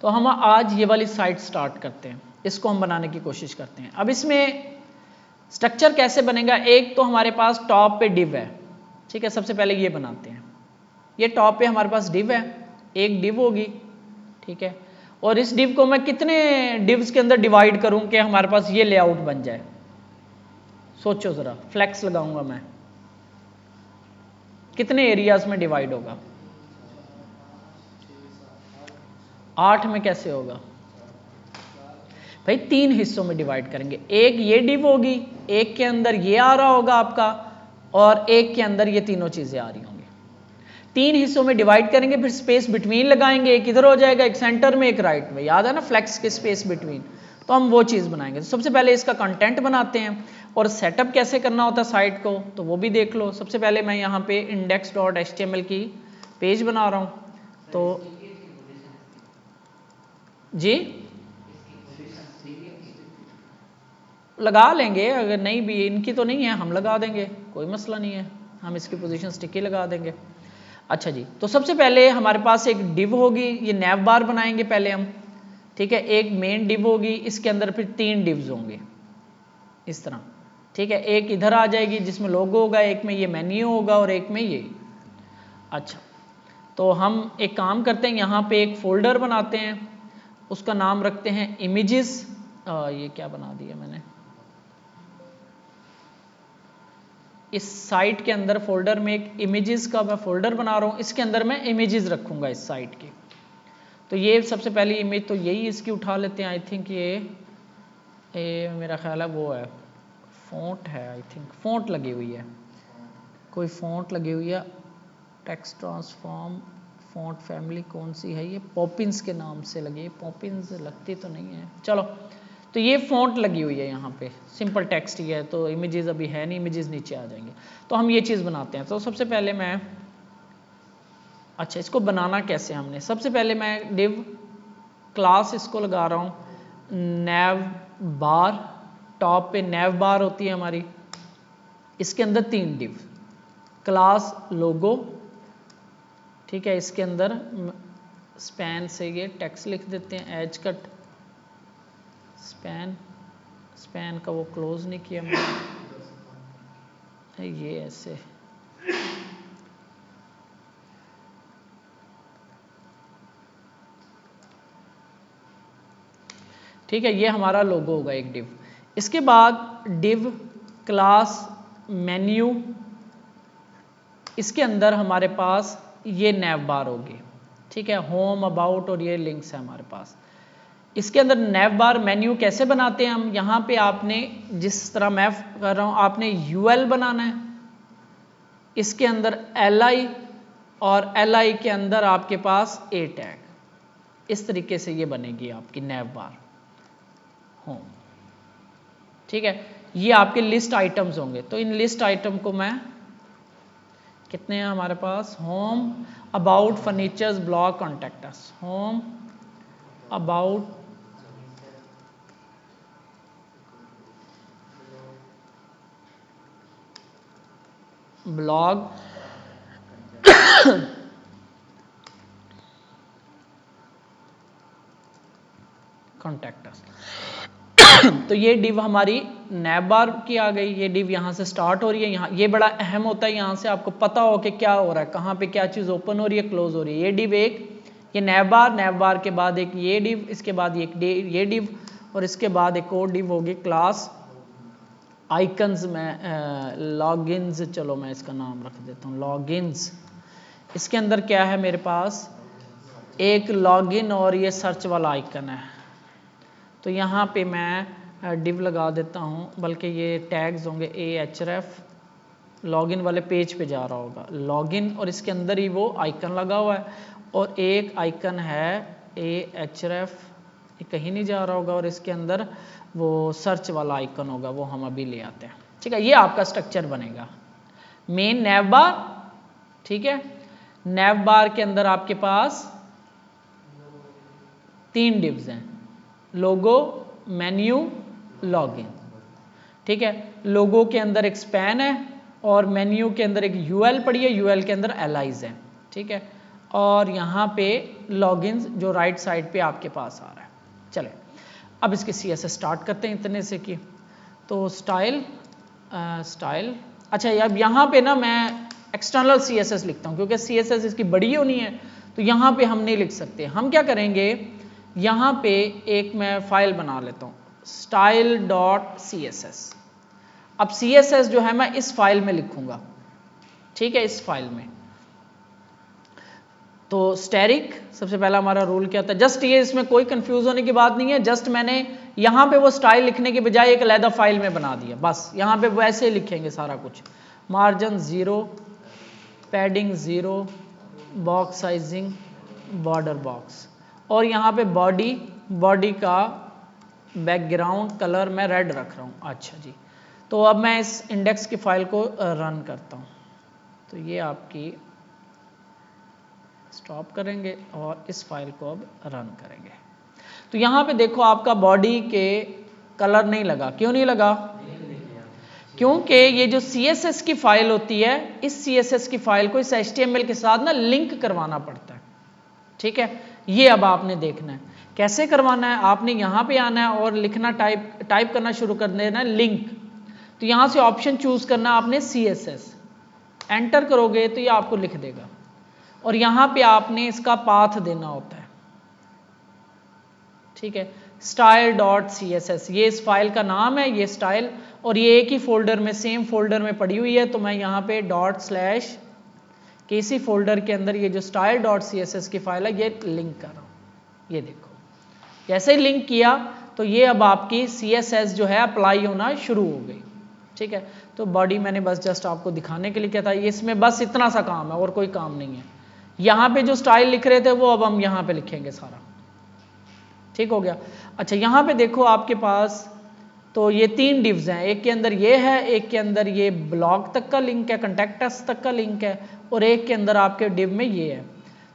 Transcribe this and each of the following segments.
तो हम आज ये वाली साइट स्टार्ट करते हैं, इसको हम बनाने की कोशिश करते हैं। अब इसमें स्ट्रक्चर कैसे बनेगा, एक तो हमारे पास टॉप पे डिव है, ठीक है, सबसे पहले ये बनाते हैं। ये टॉप पे हमारे पास डिव है, एक डिव होगी, ठीक है, और इस डिव को मैं कितने डिव्स के अंदर डिवाइड करूं कि हमारे पास ये लेआउट बन जाए। सोचो जरा, फ्लेक्स लगाऊंगा मैं, कितने एरियाज में डिवाइड होगा? 8 में कैसे होगा भाई? 3 हिस्सों में डिवाइड करेंगे। एक ये डिव होगी, एक के अंदर ये आ रहा होगा आपका, और एक के अंदर ये तीनों चीजें आ रही होंगी। 3 हिस्सों में डिवाइड करेंगे, फिर स्पेस बिटवीन लगाएंगे, एक इधर हो जाएगा, एक सेंटर में, एक राइट में। याद है ना फ्लेक्स के स्पेस बिटवीन, तो हम वो चीज बनाएंगे। तो सबसे पहले इसका कंटेंट बनाते हैं, और सेटअप कैसे करना होता है साइट को, तो वो भी देख लो। सबसे पहले मैं यहाँ पे index.html की पेज बना रहा हूँ। तो जी लगा लेंगे, अगर नहीं भी, इनकी तो नहीं है, हम लगा देंगे, कोई मसला नहीं है, हम इसकी पोजीशन स्टिकी लगा देंगे। अच्छा जी, तो सबसे पहले हमारे पास एक डिव होगी, ये नैव बार बनाएंगे पहले हम, ठीक है। एक मेन डिव होगी, इसके अंदर फिर 3 डिव्स होंगे इस तरह, ठीक है। एक इधर आ जाएगी जिसमें लोगो होगा, एक में ये मेन्यू होगा, और एक में ये। अच्छा, तो हम एक काम करते हैं, यहाँ पे एक फोल्डर बनाते हैं, उसका नाम रखते हैं इमेजेस। ये क्या बना दिया मैंने, इस साइट के अंदर फोल्डर में एक इमेजेस का मैं फोल्डर बना रहा हूँ, इसके अंदर मैं इमेजेस रखूंगा इस साइट के। तो ये सबसे पहली इमेज तो यही इसकी उठा लेते हैं। आई थिंक ये मेरा ख्याल है वो है, फॉन्ट है, आई थिंक फॉन्ट लगी हुई है, कोई फॉन्ट लगी हुई है, टेक्स्ट ट्रांसफॉर्म फॉन्ट फैमिली कौन सी है, ये पॉपिंस के नाम से लगी है, पॉपिंस लगती तो नहीं है, चलो। तो ये फॉन्ट लगी हुई है यहाँ पे, सिंपल टेक्स्ट ही है, तो इमेजेस अभी है नहीं, इमेजेस नीचे आ जाएंगे। तो हम ये चीज़ बनाते हैं। तो सबसे पहले मैं, अच्छा इसको बनाना कैसे हमने, सबसे पहले मैं डिव क्लास इसको लगा रहा हूँ नैव बार, टॉप पे नैव बार होती है हमारी, इसके अंदर 3 डिव, क्लास लोगो, ठीक है, इसके अंदर स्पैन से ये टेक्स्ट लिख देते हैं, एज कट स्पैन, स्पैन का वो क्लोज नहीं किया मैंने, ये ऐसे, ठीक है, ये हमारा लोगो होगा एक डिव। इसके बाद डिव क्लास मेन्यू, इसके अंदर हमारे पास ये नैव बार होगी, ठीक है, होम अबाउट और ये लिंक्स है हमारे पास। इसके अंदर नैव बार मेन्यू कैसे बनाते हैं हम, यहाँ पे आपने जिस तरह मैं कर रहा हूँ, आपने यूएल बनाना है, इसके अंदर li, और li के अंदर आपके पास a टैग, इस तरीके से ये बनेगी आपकी नैव बार होम, ठीक है। ये आपके लिस्ट आइटम्स होंगे। तो इन लिस्ट आइटम को मैं, कितने हैं हमारे पास, home about furnitures blog contact us, home about blog contact us. तो ये डिव हमारी नैव बार की आ गई, ये डिव यहाँ से स्टार्ट हो रही है, यहाँ ये बड़ा अहम होता है, यहाँ से आपको पता हो कि क्या हो रहा है, कहाँ पे क्या चीज़ ओपन हो रही है, क्लोज हो रही है। ये डिव एक, ये नैव बार के बाद एक ये डिव, इसके बाद ये डिव, और इसके बाद एक और डिव होगी क्लास आइकन्स में लॉगिन्स, चलो मैं इसका नाम रख देता हूँ लॉगिन्स। इसके अंदर क्या है मेरे पास, एक लॉगिन और ये सर्च वाला आइकन है। तो यहाँ पे मैं डिव लगा देता हूँ, बल्कि ये टैग्स होंगे ahref, लॉगिन वाले पेज पे जा रहा होगा लॉगिन, और इसके अंदर ही वो आइकन लगा हुआ है, और एक आइकन है ahref, ये कहीं नहीं जा रहा होगा, और इसके अंदर वो सर्च वाला आइकन होगा, वो हम अभी ले आते हैं, ठीक है। ये आपका स्ट्रक्चर बनेगा, मेन नैव बार, ठीक है। नैव बार के अंदर आपके पास 3 डिव्स हैं, लोगो, मेन्यू, लॉगिन, ठीक है। लोगो के अंदर एक स्पैन है, और मेन्यू के अंदर एक यूएल पड़ी है, यूएल के अंदर एलाइज है, ठीक है। और यहाँ पे लॉगिन जो राइट साइड पे आपके पास आ रहा है। चले अब इसके CSS स्टार्ट करते हैं इतने से की। तो स्टाइल अच्छा, अब यहाँ पे ना मैं एक्सटर्नल CSS लिखता हूँ क्योंकि CSS इसकी बड़ी होनी है, तो यहाँ पे हम नहीं लिख सकते। हम क्या करेंगे, यहाँ पे एक मैं फाइल बना लेता हूँ style.css। अब CSS जो है मैं इस फाइल में लिखूंगा, ठीक है, इस फाइल में। तो स्टैटिक सबसे पहला हमारा रूल क्या था, जस्ट ये इसमें कोई कंफ्यूज होने की बात नहीं है, जस्ट मैंने यहाँ पे वो स्टाइल लिखने के बजाय एक अलग फाइल में बना दिया, बस यहाँ पे वैसे ही लिखेंगे सारा कुछ। Margin 0, padding 0, box sizing, border box, और यहाँ पे बॉडी का बैकग्राउंड कलर मैं रेड रख रहा हूँ। अच्छा जी, तो अब मैं इस इंडेक्स की फाइल को रन करता हूँ। तो ये आपकी स्टॉप करेंगे और इस फाइल को अब रन करेंगे। तो यहाँ पे देखो आपका बॉडी के कलर नहीं लगा, क्यों नहीं लगा? क्योंकि ये जो CSS की फाइल होती है, इस CSS की फाइल को इस HTML के साथ ना लिंक करवाना पड़ता है, ठीक है। ये अब आपने देखना है कैसे करवाना है। आपने यहाँ पे आना है और लिखना टाइप करना शुरू कर देना है लिंक। तो यहाँ से ऑप्शन चूज करना आपने CSS, एंटर करोगे तो ये आपको लिख देगा, और यहाँ पे आपने इसका पाथ देना होता है, ठीक है। style.css ये इस फाइल का नाम है, ये स्टाइल, और ये एक ही फोल्डर में, सेम फोल्डर में पड़ी हुई है। तो मैं यहाँ पे // के इसी फोल्डर के अंदर ये जो style.css की फाइल है ये लिंक कर रहा हूँ। ये देखो जैसे ही लिंक किया तो ये अब आपकी CSS जो है अप्लाई होना शुरू हो गई, ठीक है। तो बॉडी मैंने बस जस्ट आपको दिखाने के लिए किया था, इसमें बस इतना सा काम है और कोई काम नहीं है। यहाँ पे जो स्टाइल लिख रहे थे वो अब हम यहाँ पे लिखेंगे सारा, ठीक हो गया। अच्छा, यहाँ पे देखो आपके पास तो ये 3 डिव्स हैं, एक के अंदर ये है, एक के अंदर ये ब्लॉग तक का लिंक है, कॉन्टैक्ट अस तक का लिंक है, और एक के अंदर आपके डिव में ये है।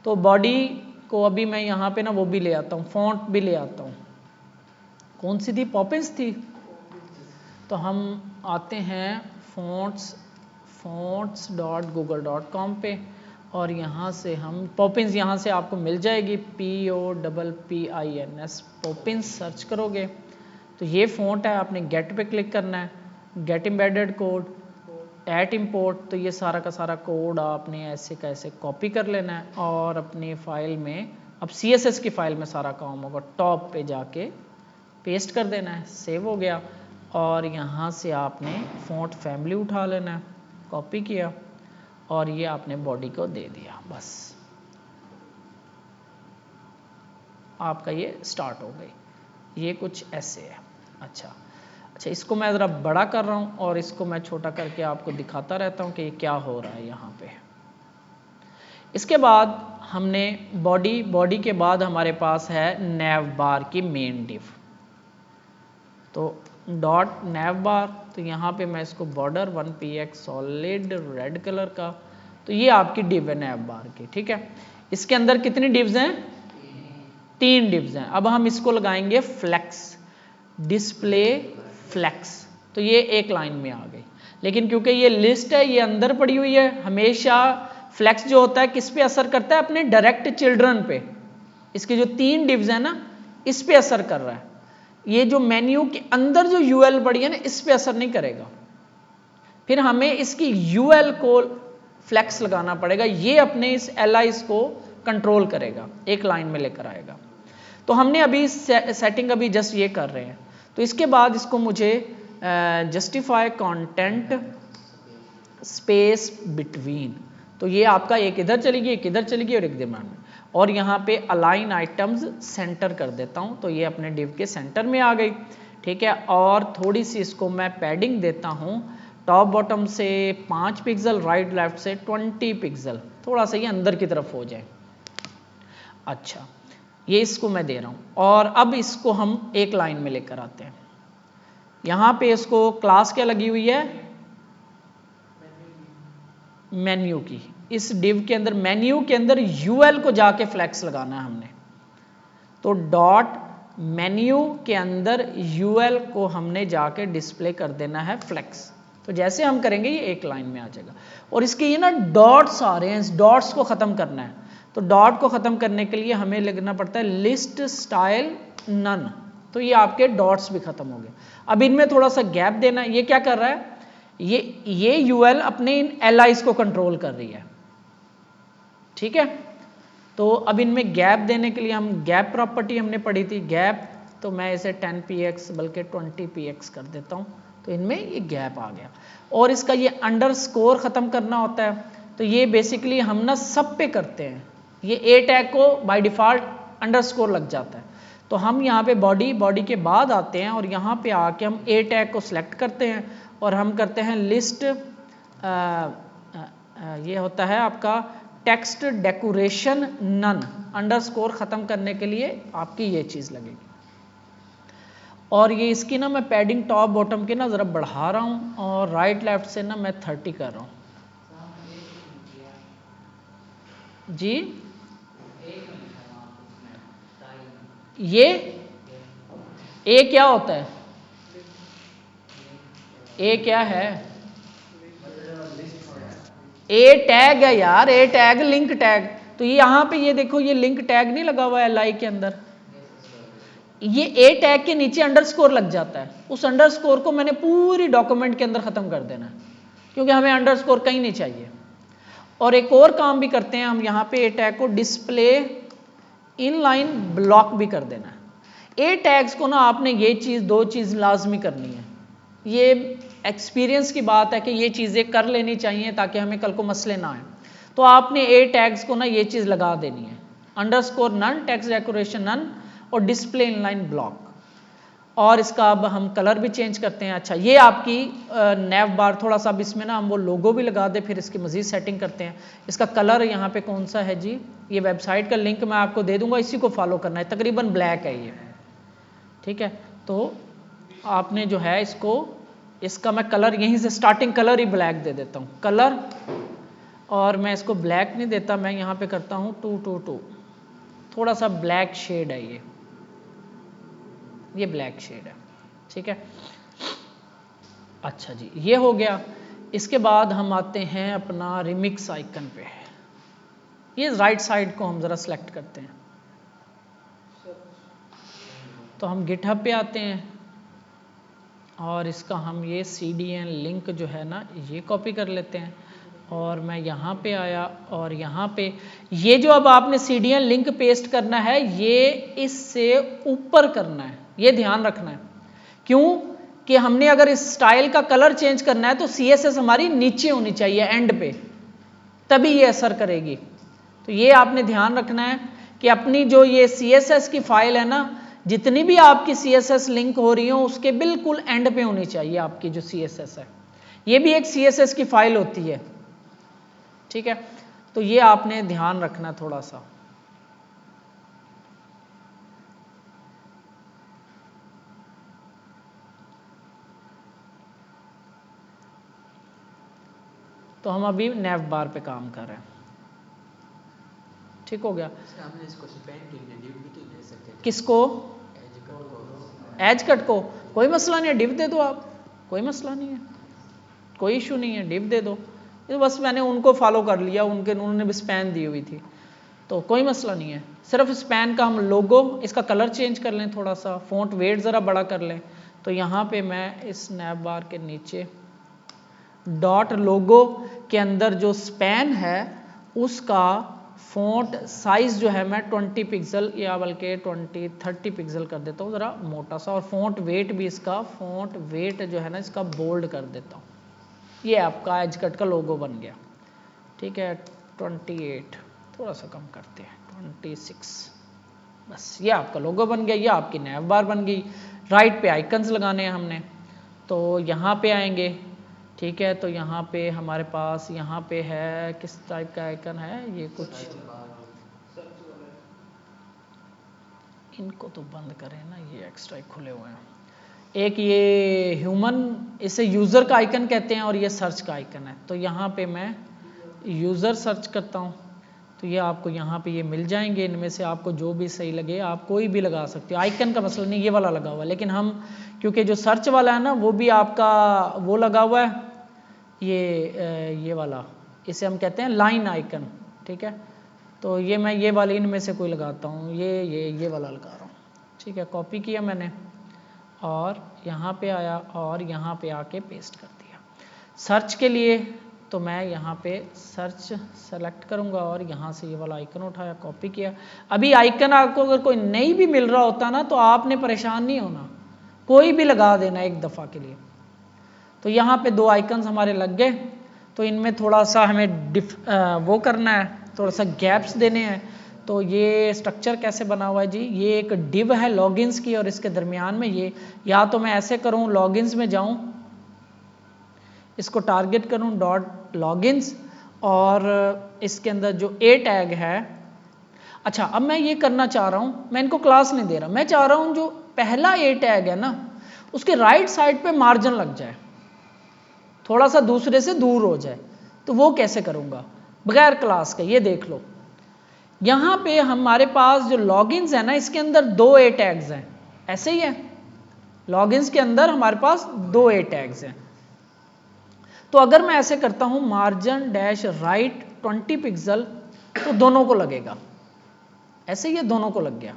तो बॉडी को अभी मैं यहाँ पे ना वो भी ले आता हूँ, फॉन्ट भी ले आता हूँ। कौन सी थी? पॉपिंस थी। तो हम आते हैं fonts.google.com पे, और यहाँ से हम पॉपिंस यहाँ से आपको मिल जाएगी, POPPINS पॉपिंस सर्च करोगे तो ये फ़ॉन्ट है। आपने गेट पे क्लिक करना है, get embedded code at import. तो ये सारा का सारा कोड आपने ऐसे कैसे कॉपी कर लेना है और अपनी फाइल में, अब CSS की फाइल में सारा काम होगा, टॉप पे जाके पेस्ट कर देना है। सेव हो गया, और यहाँ से आपने फ़ॉन्ट फैमिली उठा लेना है, कॉपी किया और ये आपने बॉडी को दे दिया, बस आपका ये स्टार्ट हो गई। ये कुछ ऐसे है। अच्छा, इसको मैं ज़रा बड़ा कर रहा हूँ और इसको मैं छोटा करके आपको दिखाता रहता हूँ कि ये क्या हो रहा है यहाँ पे। इसके बाद हमने बॉडी के बाद हमारे पास है nav बार की मेन डिव। तो .nav बार, तो यहाँ पे मैं इसको border 1px solid red colour का, तो ये आपकी डिव है nav बार की, ठीक है। इसके अंदर कितनी डिव्स हैं? 3 डिव्स हैं। अब हम इसको लगाएंगे फ्लेक्स, डिस्प्ले फ्लेक्स। तो ये एक लाइन में आ गई, लेकिन क्योंकि ये लिस्ट है, ये अंदर पड़ी हुई है, हमेशा फ्लेक्स जो होता है किस पे असर करता है? अपने डायरेक्ट चिल्ड्रन पे। इसकी जो 3 डिव्स है ना, इस पे असर कर रहा है। ये जो मेन्यू के अंदर जो UL पड़ी है ना, इस पे असर नहीं करेगा। फिर हमें इसकी UL को फ्लेक्स लगाना पड़ेगा, ये अपने इस LIs को कंट्रोल करेगा, एक लाइन में लेकर आएगा। तो हमने अभी सेटिंग अभी जस्ट ये कर रहे हैं। तो इसके बाद इसको मुझे जस्टिफाई कंटेंट स्पेस बिटवीन, तो ये आपका एक इधर चलेगी, एक इधर चलेगी और एक दिमाग में, और यहाँ पे अलाइन आइटम्स सेंटर कर देता हूँ। तो ये अपने डिव के सेंटर में आ गई, ठीक है। और थोड़ी सी इसको मैं पैडिंग देता हूँ, टॉप बॉटम से 5 पिक्सल, राइट लेफ्ट से 20 पिक्सल, थोड़ा सा ये अंदर की तरफ हो जाए। अच्छा, ये इसको मैं दे रहा हूँ, और अब इसको हम एक लाइन में लेकर आते हैं। यहाँ पे इसको क्लास क्या लगी हुई है? मेन्यू की। इस डिव के अंदर, मेन्यू के अंदर UL को जाके फ्लेक्स लगाना है हमने। तो डॉट मेन्यू के अंदर UL को हमने जाके डिस्प्ले कर देना है फ्लेक्स। तो जैसे हम करेंगे ये एक लाइन में आ जाएगा। और इसके ये ना डॉट्स आ रहे हैं, इस डॉट्स को खत्म करना है। तो डॉट को ख़त्म करने के लिए हमें लिखना पड़ता है लिस्ट स्टाइल नन, तो ये आपके डॉट्स भी ख़त्म हो गए। अब इनमें थोड़ा सा गैप देना, ये क्या कर रहा है, ये यूएल अपने इन एलाइज को कंट्रोल कर रही है, ठीक है। तो अब इनमें गैप देने के लिए हम गैप प्रॉपर्टी हमने पढ़ी थी, गैप, तो मैं इसे 10px बल्कि 20px कर देता हूँ, तो इनमें ये गैप आ गया। और इसका ये अंडरस्कोर ख़त्म करना होता है, तो ये बेसिकली हम ना सब पे करते हैं, ये ए टैग को बाय डिफ़ॉल्ट अंडरस्कोर लग जाता है, तो हम यहाँ पे बॉडी के बाद आते हैं और यहाँ पे आके हम ए टैग को सिलेक्ट करते हैं और हम करते हैं लिस्ट, ये होता है आपका टेक्स्ट डेकोरेशन नन, अंडरस्कोर ख़त्म करने के लिए आपकी ये चीज़ लगेगी। और ये इसकी ना मैं पैडिंग टॉप बॉटम के ना ज़रा बढ़ा रहा हूँ और राइट लेफ्ट से ना मैं 30 कर रहा हूँ जी। ये ए क्या होता है, ए क्या है, ए टैग है यार, ए टैग लिंक टैग, तो ये यहाँ पे ये देखो ये लिंक टैग नहीं लगा हुआ है एल के अंदर, ये ए टैग के नीचे अंडरस्कोर लग जाता है, उस अंडरस्कोर को मैंने पूरी डॉक्यूमेंट के अंदर ख़त्म कर देना है, क्योंकि हमें अंडरस्कोर कहीं नहीं चाहिए। और एक और काम भी करते हैं हम, यहाँ पे ए टैग को डिस्प्ले इनलाइन ब्लॉक भी कर देना है। ए टैग्स को ना आपने ये चीज़, दो चीज़ लाजमी करनी है, ये एक्सपीरियंस की बात है कि ये चीज़ें कर लेनी चाहिए ताकि हमें कल को मसले ना आए। तो आपने ए टैग्स को ना ये चीज़ लगा देनी है, underscore none, text decoration none और डिस्प्ले इनलाइन ब्लॉक। और इसका अब हम कलर भी चेंज करते हैं। अच्छा, ये आपकी नैव बार, थोड़ा सा अब इसमें ना हम वो लोगो भी लगा दे, फिर इसकी मज़ीद सेटिंग करते हैं। इसका कलर यहाँ पे कौन सा है जी, ये वेबसाइट का लिंक मैं आपको दे दूंगा, इसी को फॉलो करना है, तकरीबन ब्लैक है ये, ठीक है। तो आपने जो है इसको, इसका मैं कलर यहीं से स्टार्टिंग कलर ही ब्लैक दे देता हूँ, कलर, और मैं इसको ब्लैक नहीं देता, मैं यहाँ पे करता हूँ 222, थोड़ा सा ब्लैक शेड है ये ब्लैक शेड है, ठीक है। अच्छा जी, ये हो गया। इसके बाद हम आते हैं अपना रिमिक्स आइकन पे, ये राइट साइड को हम ज़रा सेलेक्ट करते हैं, तो हम गिटहब पे आते हैं और इसका हम ये CDN लिंक जो है ना ये कॉपी कर लेते हैं, और मैं यहाँ पे आया और यहाँ पे ये जो अब आपने CDN लिंक पेस्ट करना है ये इससे ऊपर करना है, ये ध्यान रखना है। क्यों कि हमने अगर इस स्टाइल का कलर चेंज करना है तो CSS हमारी नीचे होनी चाहिए एंड पे, तभी ये असर करेगी। तो ये आपने ध्यान रखना है कि अपनी जो ये CSS की फाइल है ना, जितनी भी आपकी CSS लिंक हो रही हो उसके बिल्कुल एंड पे होनी चाहिए आपकी जो CSS है, ये भी एक CSS की फाइल होती है, ठीक है। तो ये आपने ध्यान रखना थोड़ा सा। तो हम अभी नैव बार पे काम कर रहे हैं, ठीक हो गया। किसको, एज कट को, कोई मसला नहीं है, डिव दे दो आप, कोई मसला नहीं है, कोई इशू नहीं है, डिव दे दो। ये बस मैंने उनको फॉलो कर लिया, उन्होंने भी स्पैन दी हुई थी, तो कोई मसला नहीं है। सिर्फ स्पैन का हम लोगो, इसका कलर चेंज कर लें, थोड़ा सा फ़ॉन्ट वेट ज़रा बड़ा कर लें। तो यहाँ पे मैं इस नैव बार के नीचे डॉट लोगो के अंदर जो स्पैन है उसका फ़ॉन्ट साइज़ जो है मैं 20 पिक्सल या बल्कि 30 पिक्सल कर देता हूँ, ज़रा मोटा सा, और फ़ॉन्ट वेट भी इसका, फ़ॉन्ट वेट जो है ना इसका बोल्ड कर देता हूँ। ये आपका एज कट का लोगो बन गया, ठीक है। 28, थोड़ा सा कम करते हैं, 26, बस ये आपका लोगो बन गया, ये आपकी नैव बार बन गई। राइट पे आइकन्स लगाने हैं हमने, तो यहाँ पे आएंगे, ठीक है। तो यहाँ पे हमारे पास यहाँ पे है, किस टाइप का आइकन है ये, कुछ इनको तो बंद करें ना, ये एक्स्ट्रा खुले हुए हैं। एक ये ह्यूमन, इसे यूज़र का आइकन कहते हैं, और ये सर्च का आइकन है। तो यहाँ पे मैं यूज़र सर्च करता हूँ, तो ये आपको यहाँ पे ये मिल जाएंगे, इनमें से आपको जो भी सही लगे आप कोई भी लगा सकते हो, आइकन का मसला नहीं, ये वाला लगा हुआ है। लेकिन हम क्योंकि जो सर्च वाला है ना वो भी आपका वो लगा हुआ है, ये वाला, इसे हम कहते हैं लाइन आइकन, ठीक है। तो ये मैं ये वाली इनमें से कोई लगाता हूँ, ये वाला लगा रहा हूँ। ठीक है, कॉपी किया मैंने और यहाँ पे आया और यहाँ पे आके पेस्ट कर दिया। सर्च के लिए तो मैं यहाँ पे सर्च सेलेक्ट करूँगा और यहाँ से ये वाला आइकन उठाया, कॉपी किया। अभी आइकन आपको अगर कोई नहीं भी मिल रहा होता ना तो आपने परेशान नहीं होना, कोई भी लगा देना एक दफ़ा के लिए। तो यहाँ पे 2 आइकन्स हमारे लग गए, तो इनमें थोड़ा सा हमें वो करना है, थोड़ा सा गैप्स देने हैं। तो ये स्ट्रक्चर कैसे बना हुआ है जी, ये एक डिव है लॉगिन्स की और इसके दरमियान में ये, या तो मैं ऐसे करूँ लॉगिन्स में जाऊँ, इसको टारगेट करूँ डॉट लॉगिन्स और इसके अंदर जो ए टैग है, अच्छा अब मैं ये करना चाह रहा हूँ, मैं इनको क्लास नहीं दे रहा, मैं चाह रहा हूँ जो पहला ए टैग है ना उसके राइट साइड पे मार्जिन लग जाए, थोड़ा सा दूसरे से दूर हो जाए। तो वो कैसे करूँगा बगैर क्लास के, ये देख लो यहाँ पे हमारे पास जो लॉगिन्स है ना इसके अंदर 2 ए टैग्स हैं, ऐसे ही है, लॉगिन्स के अंदर हमारे पास 2 ए टैग्स हैं। तो अगर मैं ऐसे करता हूँ मार्जिन डैश राइट 20 पिक्सल तो दोनों को लगेगा, ऐसे ये दोनों को लग गया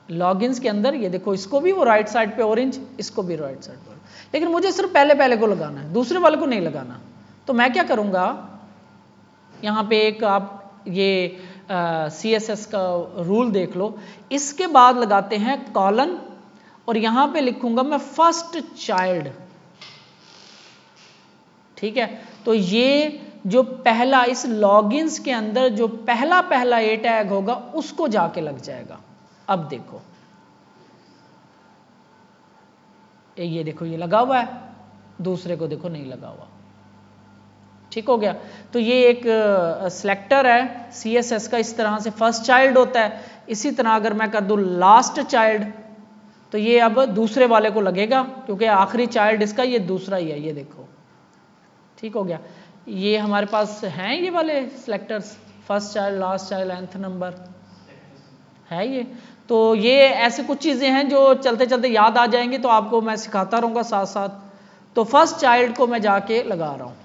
लॉगिन्स के अंदर। ये देखो इसको भी वो राइट साइड पे ऑरेंज, इसको भी राइट साइड पर, लेकिन मुझे सिर्फ पहले को लगाना है, दूसरे वाले को नहीं लगाना। तो मैं क्या करूँगा, यहाँ पे एक आप ये CSS का रूल देख लो, इसके बाद लगाते हैं कॉलन और यहाँ पे लिखूंगा मैं फर्स्ट चाइल्ड। ठीक है, तो ये जो पहला इस लॉगिन्स के अंदर जो पहला ए टैग होगा उसको जाके लग जाएगा। अब देखो ये देखो ये लगा हुआ है, दूसरे को देखो नहीं लगा हुआ। ठीक हो गया। तो ये एक सिलेक्टर है CSS का, इस तरह से फर्स्ट चाइल्ड होता है। इसी तरह अगर मैं कर दूं लास्ट चाइल्ड तो ये अब दूसरे वाले को लगेगा क्योंकि आखिरी चाइल्ड इसका ये दूसरा ही है, ये देखो। ठीक हो गया। ये हमारे पास हैं ये वाले selectors, first child, last child, nth number है ये। तो ये ऐसे कुछ चीज़ें हैं जो चलते चलते याद आ जाएंगे, तो आपको मैं सिखाता रहूँगा साथ साथ। तो फर्स्ट चाइल्ड को मैं जाके लगा रहा हूँ।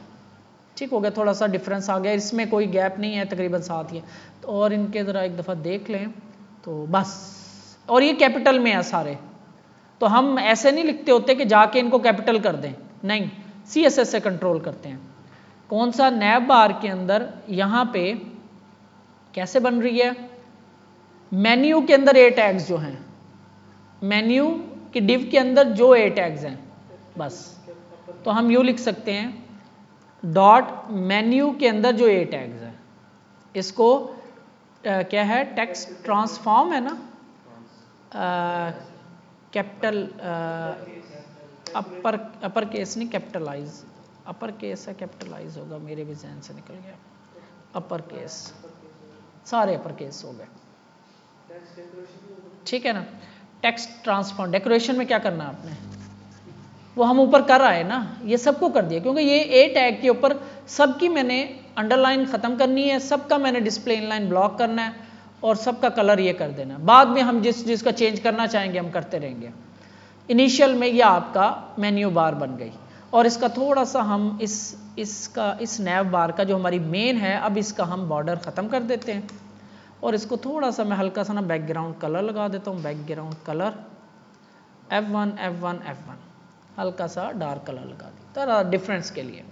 ठीक हो गया, थोड़ा सा डिफरेंस आ गया, इसमें कोई गैप नहीं है, तकरीबन साथ ही है। तो और इनके ज़रा एक दफ़ा देख लें तो बस, और ये कैपिटल में है सारे। तो हम ऐसे नहीं लिखते होते कि जाके इनको कैपिटल कर दें, नहीं, CSS से कंट्रोल करते हैं। कौन सा, नैब बार के अंदर यहाँ पे कैसे बन रही है, मेन्यू के अंदर ए टैग्स जो हैं, मेन्यू की डिव के अंदर जो ए टैग्स हैं बस, तो हम यूँ लिख सकते हैं डॉट मेन्यू के अंदर जो ए टैग्स हैं, इसको क्या है, टेक्स्ट ट्रांसफॉर्म है ना, कैपिटल अपर केस नहीं, कैपिटलाइज, अपर केस है कैपिटलाइज होगा, मेरे भी जहन से निकल गया, अपर केस, सारे अपर केस हो गए। ठीक है ना। टेक्स्ट ट्रांसफॉर्म, डेकोरेशन में क्या करना है आपने, वो हम ऊपर कर रहा है ना, ये सबको कर दिया क्योंकि ये ए टैग के ऊपर सबकी मैंने अंडरलाइन ख़त्म करनी है, सबका मैंने डिस्प्ले इनलाइन ब्लॉक करना है और सबका कलर ये कर देना है। बाद में हम जिसका चेंज करना चाहेंगे हम करते रहेंगे। इनिशियल में ये आपका मेन्यू बार बन गई और इसका थोड़ा सा हम इस नैव बार का जो हमारी मेन है, अब इसका हम बॉर्डर ख़त्म कर देते हैं और इसको थोड़ा सा मैं हल्का सा ना बैकग्राउंड कलर लगा देता हूँ, बैकग्राउंड कलर F1 हल्का सा डार्क कलर लगा देता डिफरेंस के लिए।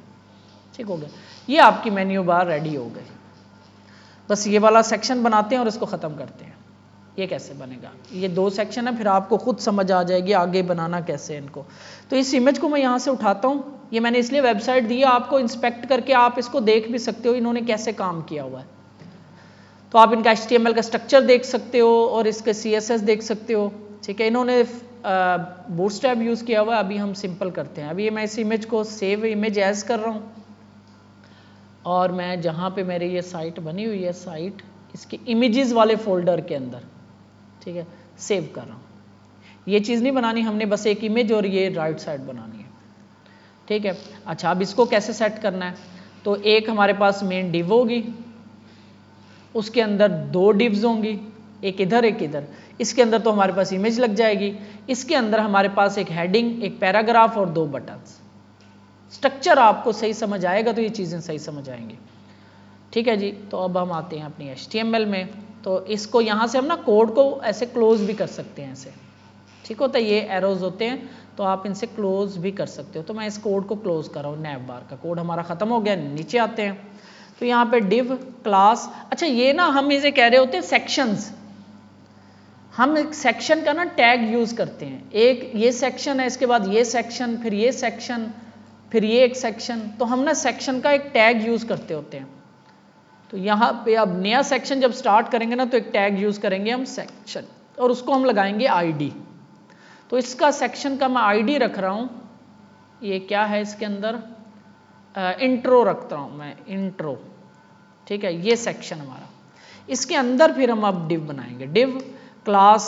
ठीक हो गया, ये आपकी मेन्यू बार रेडी हो गई। बस ये वाला सेक्शन बनाते हैं और इसको ख़त्म करते हैं। ये कैसे बनेगा, ये 2 सेक्शन है, फिर आपको खुद समझ आ जाएगी आगे बनाना कैसे है इनको। तो इस इमेज को मैं यहाँ से उठाता हूँ, ये मैंने इसलिए वेबसाइट दी है, आपको इंस्पेक्ट करके आप इसको देख भी सकते हो इन्होंने कैसे काम किया हुआ है। तो आप इनका HTML का स्ट्रक्चर देख सकते हो और इसके CSS देख सकते हो। ठीक है, इन्होंने बूटस्ट्रैप यूज़ किया हुआ है। अभी हम सिंपल करते हैं। अभी मैं इस इमेज को सेव इमेज एज कर रहा हूँ और मैं जहाँ पे मेरी ये साइट बनी हुई है, साइट इसके इमेजेस वाले फोल्डर के अंदर, ठीक है, सेव कर रहा हूँ। ये चीज़ नहीं बनानी हमने, बस एक इमेज और ये राइट साइड बनानी है। ठीक है, अच्छा अब इसको कैसे सेट करना है, तो एक हमारे पास मेन डिव होगी, उसके अंदर 2 डिव्स होंगी, एक इधर एक इधर। इसके अंदर तो हमारे पास इमेज लग जाएगी, इसके अंदर हमारे पास एक हेडिंग, एक पैराग्राफ और 2 बटन्स। स्ट्रक्चर आपको सही समझ आएगा तो ये चीज़ें सही समझ आएंगी। ठीक है जी। तो अब हम आते हैं अपनी HTML में। तो इसको यहाँ से हम ना कोड को ऐसे क्लोज भी कर सकते हैं ऐसे, ठीक होता है, ये एरोज होते हैं तो आप इनसे क्लोज भी कर सकते हो। तो मैं इस कोड को क्लोज कर रहा हूँ, नैव बार का कोड हमारा खत्म हो गया। नीचे आते हैं तो यहाँ पे डिव क्लास, अच्छा ये ना हम इसे कह रहे होते हैं सेक्शंस। हम एक सेक्शन का ना टैग यूज करते हैं, एक ये सेक्शन है, इसके बाद ये सेक्शन, फिर ये सेक्शन, फिर ये एक सेक्शन, तो हम ना सेक्शन का एक टैग यूज करते होते हैं। तो यहाँ पे अब नया सेक्शन जब स्टार्ट करेंगे ना तो एक टैग यूज करेंगे हम सेक्शन, और उसको हम लगाएंगे आईडी। तो इसका सेक्शन का मैं आईडी रख रहा हूँ, ये क्या है इसके अंदर, इंट्रो रखता हूँ मैं, इंट्रो, ठीक है, ये सेक्शन हमारा। इसके अंदर फिर हम अब डिव बनाएंगे, div class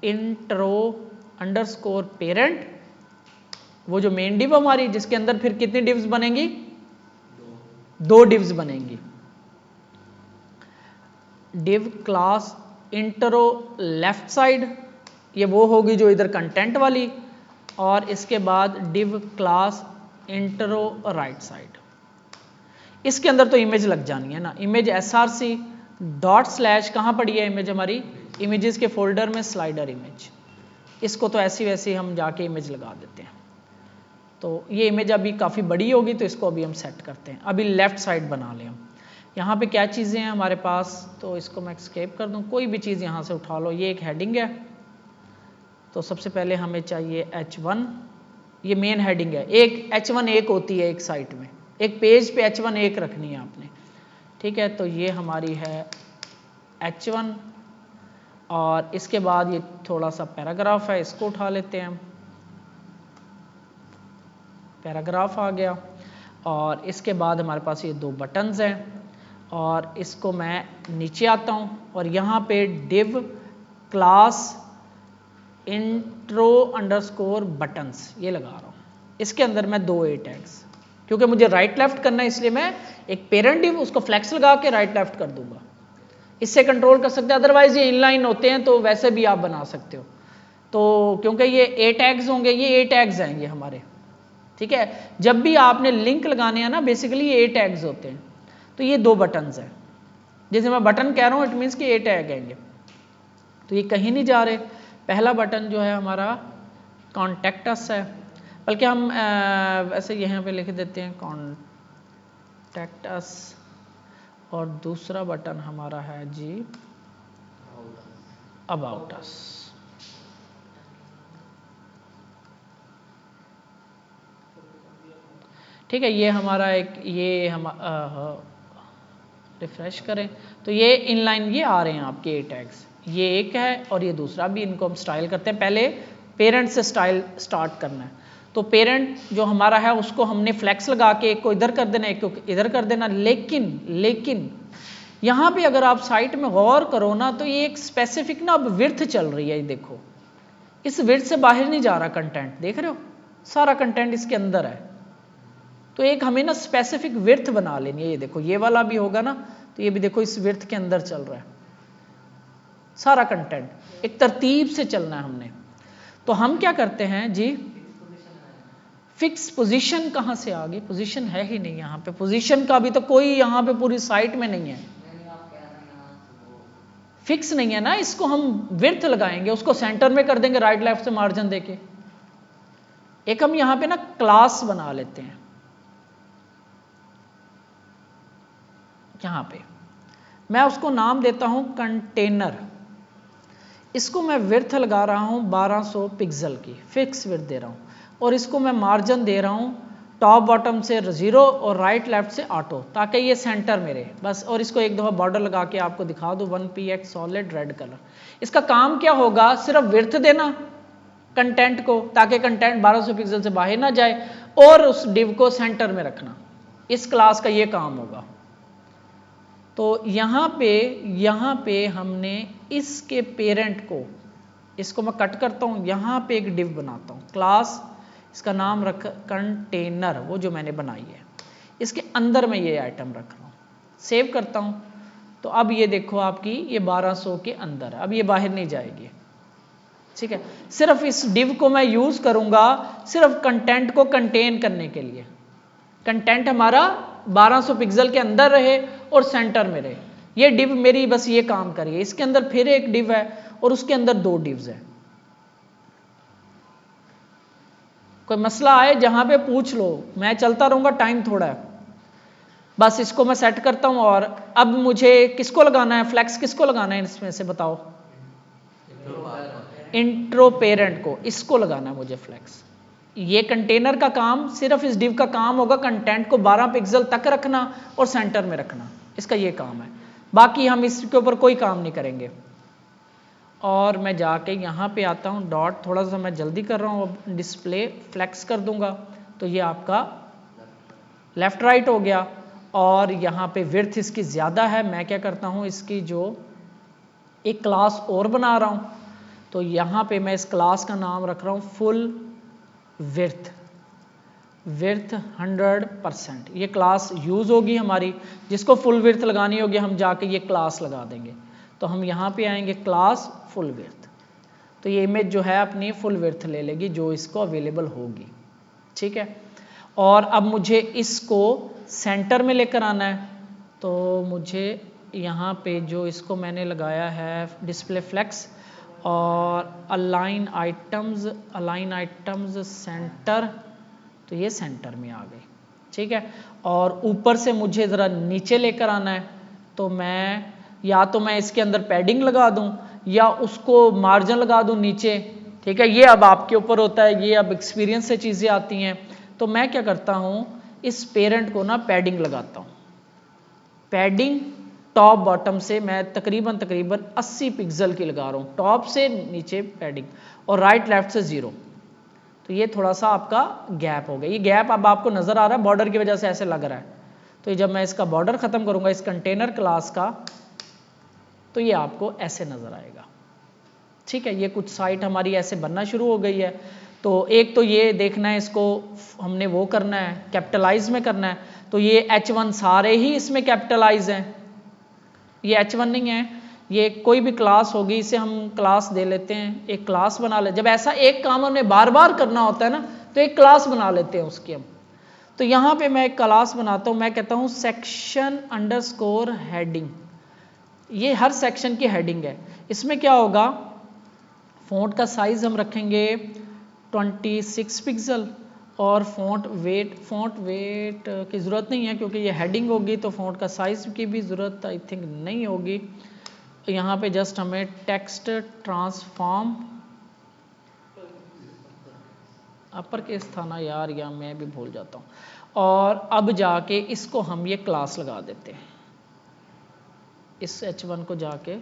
intro underscore parent, वो जो मेन डिव हमारी, जिसके अंदर फिर कितनी डिव्स बनेंगी, 2 डिव्स बनेंगी। Div class intro left side, ये वो होगी जो इधर कंटेंट वाली, और इसके बाद div class intro right side. इसके अंदर तो इमेज लग जानी है ना, इमेज src डॉट स्लैश, कहाँ पड़ी है इमेज हमारी, इमेजेस के फोल्डर में स्लाइडर इमेज। इसको तो ऐसी वैसी हम जाके इमेज लगा देते हैं। तो ये इमेज अभी काफ़ी बड़ी होगी तो इसको अभी हम सेट करते हैं। अभी लेफ्ट साइड बना लें हम। यहाँ पे क्या चीज़ें हैं हमारे पास, तो इसको मैं एस्केप कर दूँ, कोई भी चीज़ यहाँ से उठा लो। ये एक हेडिंग है, तो सबसे पहले हमें चाहिए H1, ये मेन हेडिंग है। एक H1 एक होती है एक साइट में, एक पेज पे H1 एक रखनी है आपने, ठीक है। तो ये हमारी है H1, और इसके बाद ये थोड़ा सा पैराग्राफ है, इसको उठा लेते हैं, पैराग्राफ आ गया। और इसके बाद हमारे पास ये 2 बटन्स हैं, और इसको मैं नीचे आता हूँ और यहाँ पे div class intro underscore buttons ये लगा रहा हूँ। इसके अंदर मैं 2 ए टैग्स, क्योंकि मुझे राइट लेफ्ट करना है इसलिए मैं एक पेरेंट डिव उसको फ्लेक्स लगा के राइट लेफ्ट कर दूंगा, इससे कंट्रोल कर सकते हैं। अदरवाइज ये इनलाइन होते हैं तो वैसे भी आप बना सकते हो। तो क्योंकि ये ए टैग्स होंगे, ये ए टैग्स हैं ये हमारे, ठीक है। जब भी आपने लिंक लगाने हैं ना, बेसिकली ये ए टैग्स होते हैं। तो ये 2 बटन्स हैं, जैसे मैं बटन कह रहा हूँ इट मीन्स कि ए टैग हैं ये, तो ये कहीं नहीं जा रहे। पहला बटन जो है हमारा कॉन्टैक्ट अस है, बल्कि हम वैसे यहाँ पे लिख देते हैं कॉन्टैक्ट अस, और दूसरा बटन हमारा है जी अबाउट अस। ठीक है, ये हमारा एक, ये हम रिफ्रेश करें तो ये इनलाइन ये आ रहे हैं आपके ए टैग्स, ये एक है और ये दूसरा भी। इनको हम स्टाइल करते हैं, पहले पेरेंट से स्टाइल स्टार्ट करना है। तो पेरेंट जो हमारा है उसको हमने फ्लेक्स लगा के एक को इधर कर देना, एक को इधर कर देना। लेकिन यहाँ पे अगर आप साइट में गौर करो ना, तो ये एक स्पेसिफिक ना अब विड्थ चल रही है, ये देखो, इस विड्थ से बाहर नहीं जा रहा कंटेंट, देख रहे हो, सारा कंटेंट इसके अंदर है। तो एक हमें ना स्पेसिफिक विड्थ बना लेनी है। ये देखो, ये वाला भी होगा ना, तो ये भी देखो इस विड्थ के अंदर चल रहा है सारा कंटेंट, एक तरतीब से चलना है हमने। तो हम क्या करते हैं जी, फिक्स पोजीशन कहाँ से आ गई, पोजीशन है ही नहीं यहाँ पे, पोजीशन का भी तो कोई यहाँ पे पूरी साइट में नहीं है, फिक्स नहीं है ना। इसको हम विड्थ लगाएंगे, उसको सेंटर में कर देंगे राइट लेफ्ट से मार्जिन देके। एक हम यहाँ पे ना क्लास बना लेते हैं, यहाँ पे मैं उसको नाम देता हूँ कंटेनर। इसको मैं विड्थ लगा रहा हूँ 1200 पिक्सल की, फिक्स विड्थ दे रहा हूँ, और इसको मैं मार्जिन दे रहा हूँ टॉप बॉटम से 0 और राइट लेफ्ट से ऑटो, ताकि ये सेंटर में रहे बस। और इसको एक दफ़ा बॉर्डर लगा के आपको दिखा दूँ, 1px सॉलिड रेड कलर। इसका काम क्या होगा, सिर्फ विड्थ देना कंटेंट को, ताकि कंटेंट 1200 पिक्सल से बाहर ना जाए, और उस डिव को सेंटर में रखना। इस क्लास का ये काम होगा। तो यहाँ पे हमने इसके पेरेंट को, इसको मैं कट करता हूँ, यहाँ पे एक डिव बनाता हूँ क्लास, इसका नाम रख कंटेनर, वो जो मैंने बनाई है, इसके अंदर मैं ये आइटम रख रहा हूँ। सेव करता हूँ, तो अब ये देखो आपकी ये 1200 के अंदर, अब ये बाहर नहीं जाएगी, ठीक है। सिर्फ इस डिव को मैं यूज करूंगा सिर्फ कंटेंट को कंटेन करने के लिए। कंटेंट हमारा 1200 पिक्सल के अंदर रहे और सेंटर में रहे। ये डिव मेरी बस ये काम करिए। इसके अंदर फिर एक डिव है और उसके अंदर 2 डिव्स है। कोई मसला आए जहां पे पूछ लो, मैं चलता रहूंगा, टाइम थोड़ा है। बस इसको मैं सेट करता हूं और अब मुझे किसको लगाना है, फ्लेक्स किसको लगाना है इसमें से बताओ? इंट्रो पेरेंट को, इसको लगाना है मुझे फ्लेक्स। ये कंटेनर का काम, सिर्फ इस डिव का काम होगा कंटेंट को 12 पिक्सल तक रखना और सेंटर में रखना, इसका ये काम है। बाकी हम इसके ऊपर कोई काम नहीं करेंगे। और मैं जाके यहाँ पे आता हूँ, डॉट थोड़ा सा मैं जल्दी कर रहा हूँ, अब डिस्प्ले फ्लेक्स कर दूंगा तो ये आपका लेफ्ट राइट हो गया। और यहाँ पे विड्थ इसकी ज़्यादा है, मैं क्या करता हूँ, इसकी जो एक क्लास और बना रहा हूँ, तो यहाँ पे मैं इस क्लास का नाम रख रहा हूँ फुल विड्थ 100%। ये क्लास यूज़ होगी हमारी, जिसको फुल विड्थ लगानी होगी हम जाके ये क्लास लगा देंगे। तो हम यहाँ पे आएंगे क्लास फुल विड्थ, तो ये इमेज जो है अपनी फुल विड्थ ले लेगी जो इसको अवेलेबल होगी, ठीक है। और अब मुझे इसको सेंटर में लेकर आना है, तो मुझे यहाँ पे जो इसको मैंने लगाया है डिस्प्ले फ्लेक्स और अलाइन आइटम्स सेंटर, तो ये सेंटर में आ गई, ठीक है। और ऊपर से मुझे ज़रा नीचे लेकर आना है, तो मैं या तो मैं इसके अंदर पैडिंग लगा दूं या उसको मार्जिन लगा दूं नीचे, ठीक है। ये अब आपके ऊपर होता है, ये अब एक्सपीरियंस से चीज़ें आती हैं। तो मैं क्या करता हूं, इस पेरेंट को ना पैडिंग लगाता हूं। पैडिंग टॉप बॉटम से मैं तकरीबन 80 पिक्सल की लगा रहा हूं, टॉप से नीचे पैडिंग, और राइट लेफ्ट से 0। तो ये थोड़ा सा आपका गैप हो गया। ये गैप अब आपको नजर आ रहा है, बॉर्डर की वजह से ऐसे लग रहा है। तो जब मैं इसका बॉर्डर खत्म करूंगा इस कंटेनर क्लास का, तो ये आपको ऐसे नजर आएगा, ठीक है। ये कुछ साइट हमारी ऐसे बनना शुरू हो गई है। तो एक तो ये देखना है, इसको हमने वो करना है, कैपिटलाइज में करना है। तो ये H1 सारे ही इसमें कैपिटलाइज हैं, ये H1 नहीं है, ये कोई भी क्लास होगी, इसे हम क्लास दे लेते हैं, एक क्लास बना ले। जब ऐसा एक काम हमें बार बार करना होता है ना, तो एक क्लास बना लेते हैं उसकी हम। तो यहाँ पे मैं एक क्लास बनाता हूँ, मैं कहता हूँ सेक्शन अंडरस्कोर हेडिंग। ये हर सेक्शन की हेडिंग है। इसमें क्या होगा, फ़ॉन्ट का साइज हम रखेंगे 26 पिक्सल और फ़ॉन्ट वेट की ज़रूरत नहीं है क्योंकि ये हेडिंग होगी, तो फ़ॉन्ट का साइज की भी ज़रूरत आई थिंक नहीं होगी। यहाँ पे जस्ट हमें टेक्स्ट ट्रांसफॉर्म अपर केस था ना यार, या मैं भी भूल जाता हूँ। और अब जाके इसको हम ये क्लास लगा देते हैं, इस H1 को जाके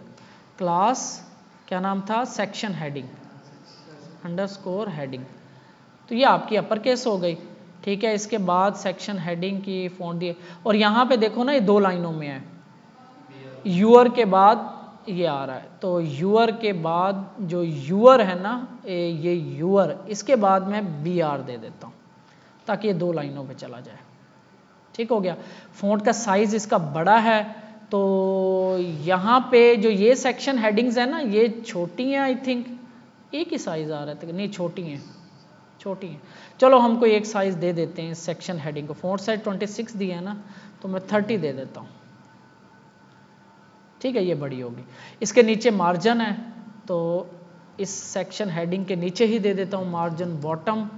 क्लास क्या नाम था, सेक्शन हेडिंग अंडरस्कोर हेडिंग। तो ये आपकी अपर केस हो गई, ठीक है। इसके बाद सेक्शन हेडिंग की फ़ॉन्ट दिए, और यहाँ पे देखो ना ये 2 लाइनों में है, यूअर के बाद ये आ रहा है। तो यूअर के बाद जो यूअर है ना, ये यूअर, इसके बाद मैं BR दे देता हूँ ताकि ये 2 लाइनों पे चला जाए, ठीक हो गया। फ़ॉन्ट का साइज इसका बड़ा है, तो यहाँ पे जो ये सेक्शन हेडिंग्स है ना, ये छोटी हैं, आई थिंक एक ही साइज आ रहा है, नहीं छोटी हैं। चलो हमको एक साइज दे देते हैं सेक्शन हेडिंग को। फ़ॉन्ट साइज 26 दिया है ना, तो मैं 30 दे देता हूँ, ठीक है। ये बड़ी होगी। इसके नीचे मार्जिन है, तो इस सेक्शन हेडिंग के नीचे ही दे देता हूँ मार्जिन बॉटम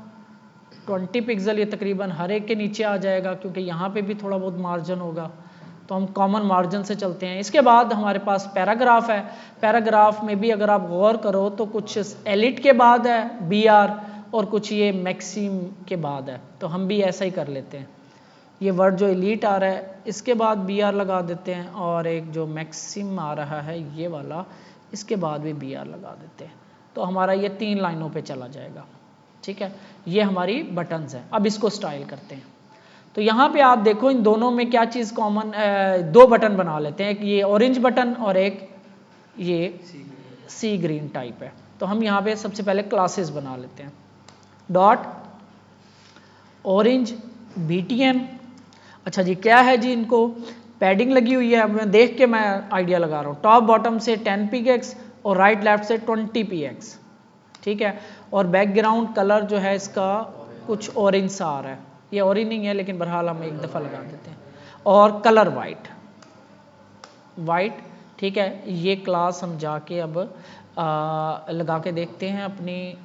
20 पिक्सल। ये तकरीबन हर एक के नीचे आ जाएगा क्योंकि यहाँ पे भी थोड़ा बहुत मार्जिन होगा, तो हम कॉमन मार्जिन से चलते हैं। इसके बाद हमारे पास पैराग्राफ है। पैराग्राफ में भी अगर आप गौर करो तो कुछ एलिट के बाद है BR और कुछ ये मैक्सिम के बाद है, तो हम भी ऐसा ही कर लेते हैं। ये वर्ड जो एलिट आ रहा है इसके बाद BR लगा देते हैं, और एक जो मैक्सिम आ रहा है ये वाला, इसके बाद भी BR लगा देते हैं। तो हमारा ये 3 लाइनों पे चला जाएगा, ठीक है। ये हमारी बटन्स हैं। अब इसको स्टाइल करते हैं। तो यहाँ पे आप देखो इन दोनों में क्या चीज़ कॉमन, 2 बटन बना लेते हैं, एक ये ऑरेंज बटन और एक ये सी ग्रीन टाइप है। तो हम यहाँ पे सबसे पहले क्लासेस बना लेते हैं। Dot orange BTN। अच्छा जी, क्या है जी, इनको पैडिंग लगी हुई है, मैं देख के मैं आइडिया लगा रहा हूँ। टॉप बॉटम से 10 px और राइट लेफ्ट से 20 px, ठीक है। और बैकग्राउंड कलर जो है इसका कुछ ऑरेंज सा आ रहा है, ये ऑरेंज नहीं है लेकिन बहरहाल हम एक दफ़ा लगा देते हैं। और कलर वाइट, ठीक है। ये क्लास हम जाके अब लगा के देखते हैं अपनी,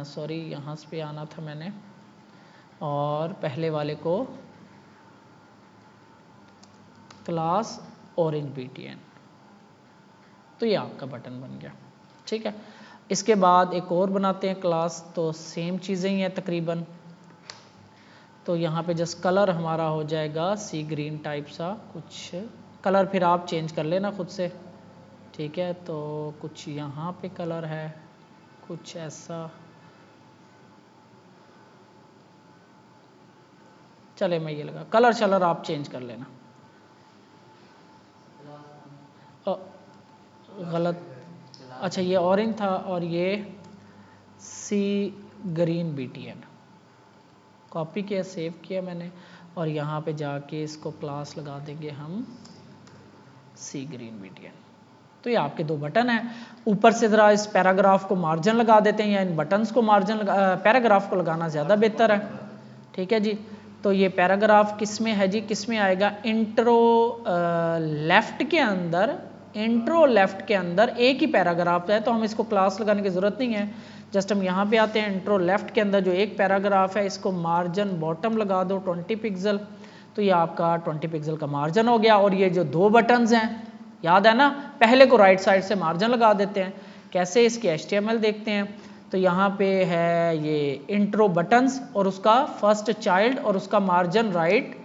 सॉरी यहाँ पे आना था मैंने, और पहले वाले को क्लास ऑरेंज BTN, तो ये आपका बटन बन गया, ठीक है। इसके बाद एक और बनाते हैं क्लास, तो सेम चीज़ें ही हैं तकरीबन। तो यहाँ पे जस्ट कलर हमारा हो जाएगा सी ग्रीन टाइप सा कुछ कलर, फिर आप चेंज कर लेना खुद से, ठीक है। तो कुछ यहाँ पे कलर है, कुछ ऐसा, चले मैं ये लगा कलर आप चेंज कर लेना। गलत, अच्छा ये ऑरेंज था और ये सी ग्रीन BTN, कॉपी किया, सेव किया मैंने, और यहाँ पे जाके इसको क्लास लगा देंगे हम सी ग्रीन BTN। तो ये आपके दो बटन हैं। ऊपर से ज़रा इस पैराग्राफ को मार्जिन लगा देते हैं, या इन बटन्स को मार्जिन पैराग्राफ को लगाना ज़्यादा बेहतर है, ठीक है जी। तो ये पैराग्राफ किस में है जी, किस में आएगा, इंट्रो लेफ्ट के अंदर, इंट्रो लेफ्ट के अंदर एक ही पैराग्राफ है, तो हम इसको क्लास लगाने की ज़रूरत नहीं है। जस्ट हम यहाँ पे आते हैं, इंट्रो लेफ्ट के अंदर जो एक पैराग्राफ है, इसको मार्जिन बॉटम लगा दो 20 पिक्सल, तो ये आपका 20 पिक्सल का मार्जिन हो गया। और ये जो दो बटन्स हैं, याद है ना, पहले को राइट साइड से मार्जिन लगा देते हैं। कैसे, इसकी HTML देखते हैं। तो यहाँ पे है ये इंट्रो बटन्स और उसका फर्स्ट चाइल्ड और उसका मार्जिन राइट,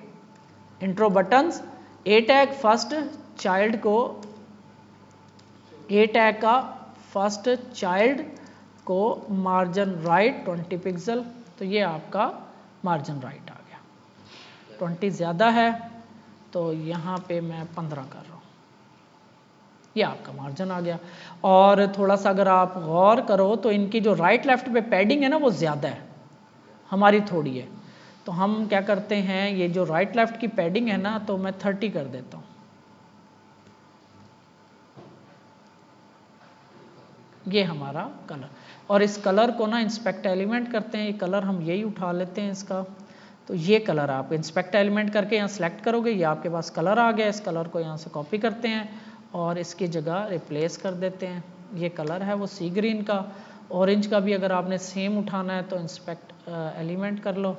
इंट्रो बटन्स, ए टैग फर्स्ट चाइल्ड को, ए टैग का फर्स्ट चाइल्ड को मार्जिन राइट 20 पिक्सल, तो ये आपका मार्जिन राइट आ गया। 20 ज़्यादा है तो यहाँ पे मैं 15 कर रहा हूँ, ये आपका मार्जिन आ गया। और थोड़ा सा अगर आप गौर करो तो इनकी जो राइट लेफ्ट पे पैडिंग है ना, वो ज़्यादा है, हमारी थोड़ी है। तो हम क्या करते हैं, ये जो राइट लेफ्ट की पैडिंग है ना, तो मैं 30 कर देता हूँ। ये हमारा कलर, और इस कलर को ना इंस्पेक्ट एलिमेंट करते हैं, ये कलर हम यही उठा लेते हैं इसका। तो ये कलर आप इंस्पेक्ट एलिमेंट करके यहाँ सेलेक्ट करोगे, ये आपके पास कलर आ गया। इस कलर को यहाँ से कॉपी करते हैं और इसकी जगह रिप्लेस कर देते हैं। ये कलर है वो सी ग्रीन का। ऑरेंज का भी अगर आपने सेम उठाना है तो इंस्पेक्ट एलिमेंट कर लो।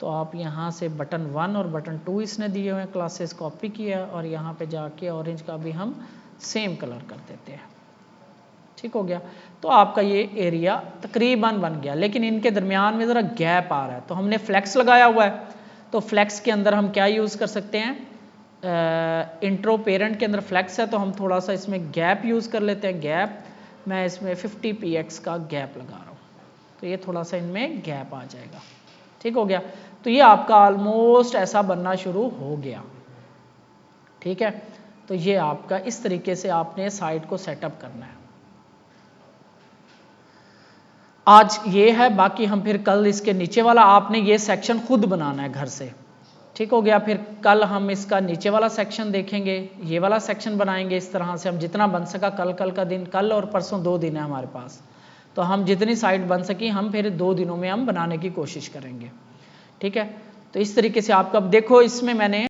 तो आप यहाँ से बटन 1 और बटन 2 इसने दिए हुए हैं, क्लासेस कॉपी किया, और यहाँ पे जाके ऑरेंज का भी हम सेम कलर कर देते हैं, ठीक हो गया। तो आपका ये एरिया तकरीबन बन गया, लेकिन इनके दरमियान में ज़रा गैप आ रहा है, तो हमने फ्लेक्स लगाया हुआ है। तो फ्लेक्स के अंदर हम क्या यूज़ कर सकते हैं, इंट्रो पेरेंट के अंदर फ्लेक्स है, तो हम थोड़ा सा इसमें गैप यूज़ कर लेते हैं। गैप, मैं इसमें 50 px का गैप लगा रहा हूँ, तो ये थोड़ा सा इनमें गैप आ जाएगा, ठीक हो गया। तो ये आपका ऑलमोस्ट ऐसा बनना शुरू हो गया, ठीक है। तो ये आपका इस तरीके से आपने साइट को सेटअप करना है। आज ये है, बाकी हम फिर कल इसके नीचे वाला, आपने ये सेक्शन खुद बनाना है घर से, ठीक हो गया। फिर कल हम इसका नीचे वाला सेक्शन देखेंगे, ये वाला सेक्शन बनाएंगे। इस तरह से हम जितना बन सका, कल का दिन, कल और परसों 2 दिन है हमारे पास, तो हम जितनी साइट बन सकी हम फिर 2 दिनों में हम बनाने की कोशिश करेंगे, ठीक है। तो इस तरीके से आपका, अब देखो इसमें मैंने